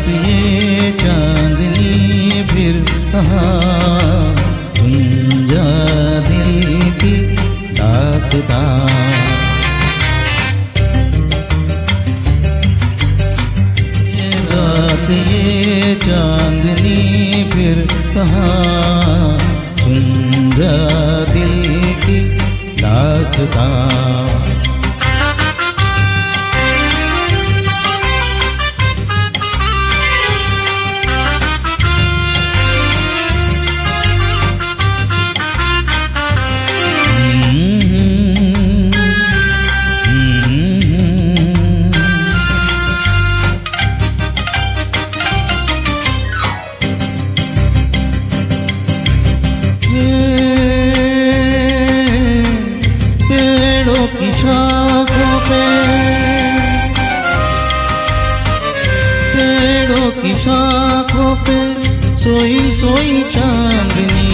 रात ये चांदनी फिर कहाँ, सुन जा दिल की दास्तां। ये रात ये चांदनी फिर कहाँ, सुन जा दिल की दास्तां। पेड़ों की शाखों पे, पेड़ों की शाखों पे सोई सोई चांदनी,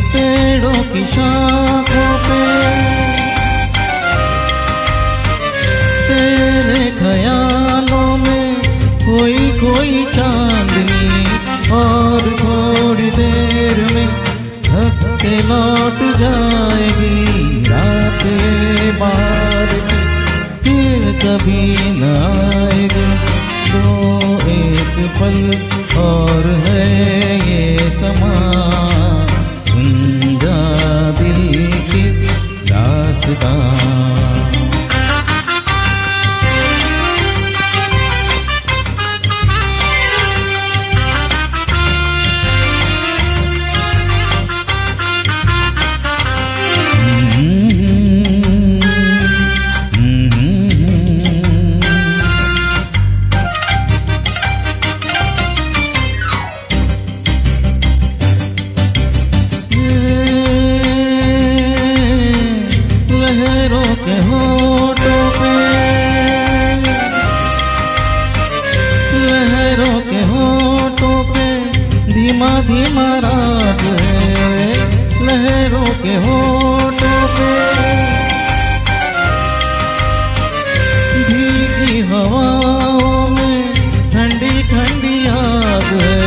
पेड़ों की शाखों पे तेरे ख्यालों में कोई कोई चांदनी। और थोड़ी देर में थक के लौट जाएगी रात ये बार की, फिर कभी न आएगी। तो एक पल और है ये समा, सुन जा दिल की दास्तां। लहरों के होठों पे, लहरों के होठों पे धीमा धीमा राग है। लहरों के होठों पे भीगी हवाओं में ठंडी ठंडी आग है।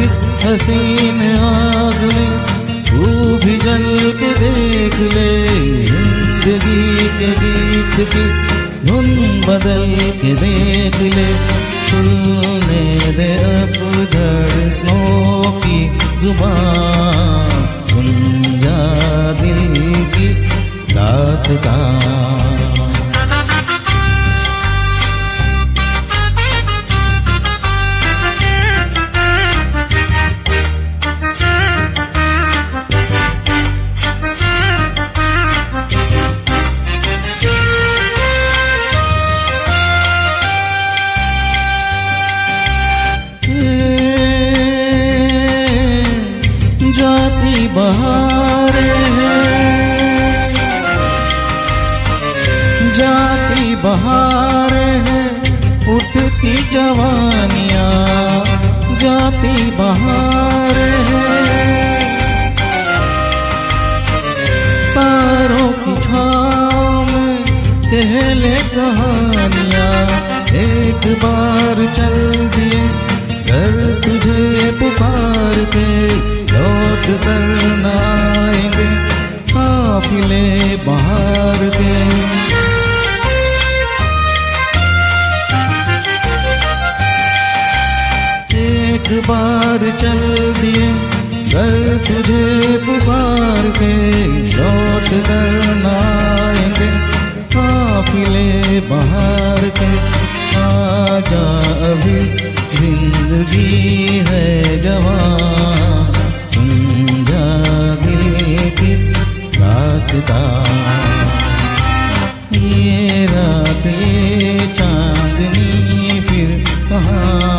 इस हसीन आग में तू भी जल के देख ले, जिंदगी के गीत की धुन बदल के देख ले। सुनने दे अब धड़कनों की जुबान, सुन जा दिल की दास्तां। जाती बहारें हैं, जाती बहारें हैं, उठती जवानियाँ। जाती बहारें हैं, तारों की छाँव में कहले कहानियाँ। एक बार चल दिए घर तुझे पुकार के, लौट कर न आएंगे काफिले बाहर के। एक बार चल दिए घर तुझे पुकार के, लौट कर न आएंगे काफिले बाहर के। आजा अभी जिंदगी है जवान, सुन जा दिल की दास्तां। ये रात ये चांदनी फिर कहाँ,